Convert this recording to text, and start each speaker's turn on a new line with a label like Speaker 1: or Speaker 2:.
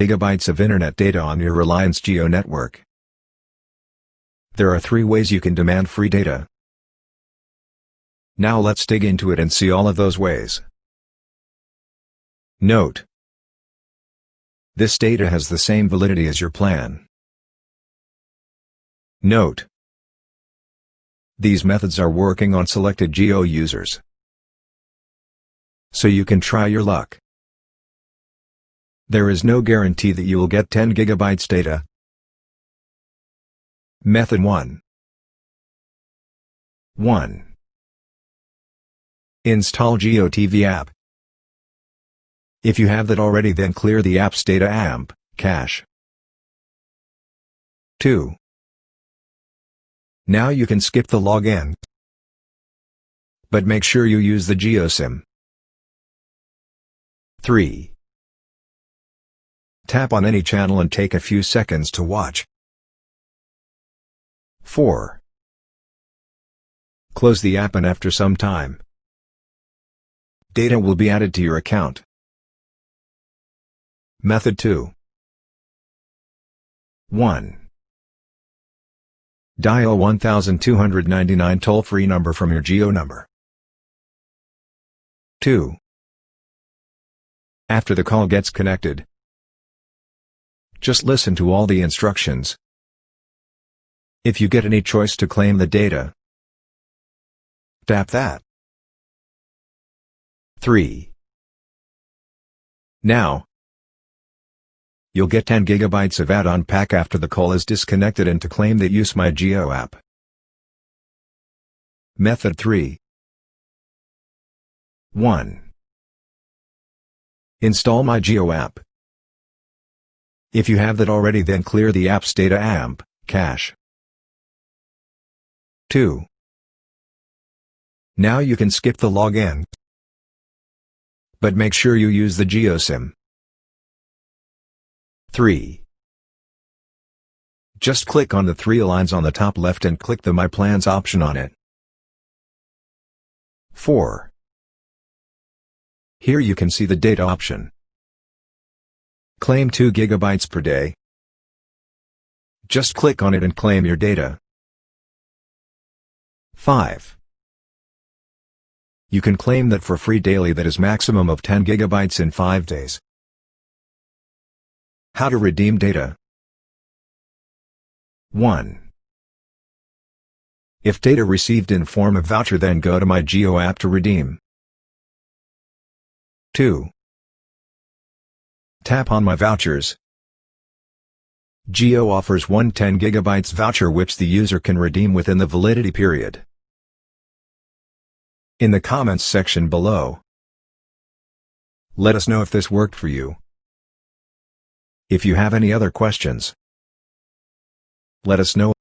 Speaker 1: gigabytes of internet data on your Reliance Jio network. There are 3 ways you can demand free data. Now let's dig into it and see all of those ways. Note: this data has the same validity as your plan. Note: these methods are working on selected Jio users, so you can try your luck. There is no guarantee that you will get 10 gigabytes data. Method 1. 1. Install geotv app. If you have that already, then clear the app's data amp cache. 2. Now you can skip the login, but make sure you use the GeoSIM. 3. Tap on any channel and take a few seconds to watch. 4. Close the app, and after some time, data will be added to your account. Method 2. 1. Dial 1299 toll-free number from your Jio number. 2. After the call gets connected, just listen to all the instructions. If you get any choice to claim the data, tap that. 3. Now, you'll get 10 gigabytes of add-on pack after the call is disconnected, and to claim that, use my Jio app. Method 3. 1. Install my Jio app. If you have that already, then clear the app's data amp cache. 2. Now you can skip the login, but make sure you use the GeoSIM. 3. Just click on the 3 lines on the top left and click the My Plans option on it. 4. Here you can see the data option. Claim 2 gigabytes per day. Just click on it and claim your data. 5. You can claim that for free daily, that is maximum of 10 gigabytes in 5 days. How to redeem data. 1. If data received in form of voucher, then go to my Jio app to redeem. 2. Tap on My Vouchers. Jio offers one 10 gigabytes voucher which the user can redeem within the validity period. In the comments section below, let us know if this worked for you. If you have any other questions, let us know.